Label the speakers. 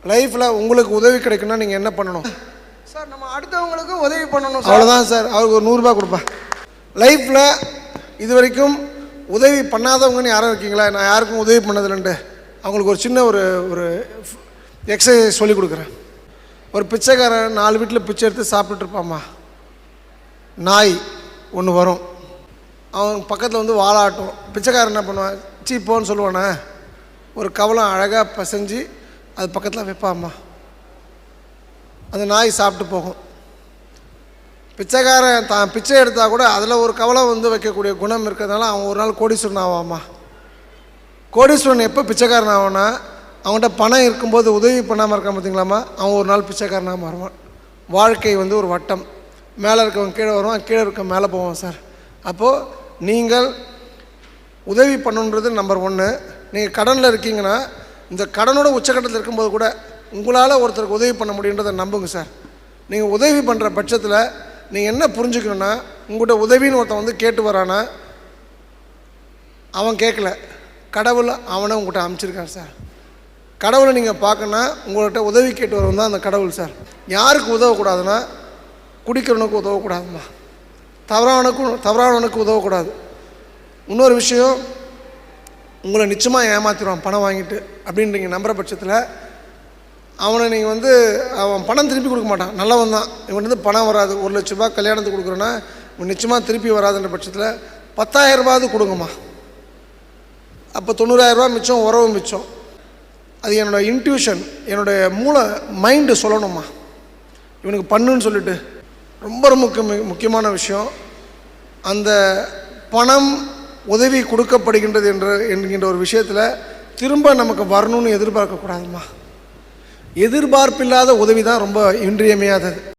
Speaker 1: லைஃப்பில் உங்களுக்கு உதவி கிடைக்குன்னா நீங்கள் என்ன பண்ணணும்
Speaker 2: சார்? நம்ம அடுத்தவங்களுக்கு உதவி பண்ணணும்.
Speaker 1: அவ்வளோதான் சார். அவருக்கு ஒரு 100 ரூபா கொடுப்பேன். லைஃப்பில் இது வரைக்கும் உதவி பண்ணாதவங்கன்னு யாரும் இருக்கீங்களா? நான் யாருக்கும் உதவி பண்ணதில்லைன்ட்டு அவங்களுக்கு ஒரு சின்ன ஒரு எக்ஸசைஸ் சொல்லி கொடுக்குறேன். ஒரு பிச்சைக்காரன் 4 வீட்டில் பிச்சை எடுத்து சாப்பிட்டுட்டு இருப்பாம்மா. நாய் ஒன்று வரும், அவன் பக்கத்தில் வந்து வாலாட்டும். பிச்சைக்காரன் என்ன பண்ணுவான்? சீப்போன்னு சொல்லுவானே, ஒரு கவலம் அழகாக பசைஞ்சு அது பக்கத்தில் வைப்பாம்மா. அந்த நாய் சாப்பிட்டு போகும். பிச்சைக்காரன் தான் பிச்சை எடுத்தால் கூட அதில் ஒரு கவலம் வந்து வைக்கக்கூடிய குணம் இருக்கிறதுனால அவன் ஒரு நாள் கோடீஸ்வரன் ஆவாம்மா. கோடீஸ்வரன் எப்போ பிச்சைக்காரன் ஆவான்னா, அவன்கிட்ட பணம் இருக்கும்போது உதவி பண்ணாமல் இருக்கான் பார்த்தீங்களாம்மா, அவன் ஒரு நாள் பிச்சைக்காரனாக மாறுவான். வாழ்க்கை வந்து ஒரு வட்டம். மேலே இருக்கவன் கீழே வருவான், கீழே இருக்க மேலே போவான் சார். அப்போது நீங்கள் உதவி பண்ணணுன்றது நம்பர் 1. நீங்கள் கடனில் இருக்கீங்கன்னா, இந்த கடனோட உச்சக்கட்டத்தில் இருக்கும்போது கூட உங்களால் ஒருத்தருக்கு உதவி பண்ண முடியுன்றதை நம்புங்க சார். நீங்கள் உதவி பண்ணுற பட்சத்தில் நீங்கள் என்ன புரிஞ்சுக்கணுன்னா, உங்கள்கிட்ட உதவின்னு ஒருத்தன் வந்து கேட்டு வரானா, அவன் கேட்கல, கடவுள் அவனை உங்கள்கிட்ட அனுப்பிச்சிருக்கான் சார். கடவுளை நீங்கள் பார்க்கணுன்னா உங்கள்கிட்ட உதவி கேட்டு வரவன் தான் அந்த கடவுள் சார். யாருக்கு உதவக்கூடாதுன்னா, குடிக்கிறவனுக்கு உதவக்கூடாதுமா, தவறானவனுக்கு உதவக்கூடாது. இன்னொரு விஷயம், உங்களை நிச்சயமாக ஏமாற்றிடுவான் பணம் வாங்கிட்டு அப்படின்னு நீங்கள் நம்புகிற பட்சத்தில் அவனை நீங்கள் வந்து அவன் பணம் திருப்பி கொடுக்க மாட்டான். நல்லவன் தான், இவன் வந்து பணம் வராது. 1 லட்ச ரூபா கல்யாணத்துக்கு கொடுக்குறோன்னா இவன் நிச்சயமாக திருப்பி வராதுன்ற பட்சத்தில் 10,000 ரூபாவது கொடுங்கம்மா. அப்போ 90,000 ரூபா மிச்சம், உறவு மிச்சம். அது என்னோடய இன்ட்யூஷன், என்னுடைய மைண்டு சொல்லணும்மா, இவனுக்கு பண்ணுன்னு சொல்லிட்டு. ரொம்ப ரொம்ப முக்கியமான விஷயம், அந்த பணம் உதவி கொடுக்கப்படுகின்றது என்கின்ற ஒரு விஷயத்தில் திரும்ப நமக்கு வரணும்னு எதிர்பார்க்கக்கூடாதும்மா. எதிர்பார்ப்பில்லாத உதவி தான் ரொம்ப இன்றியமையாதது.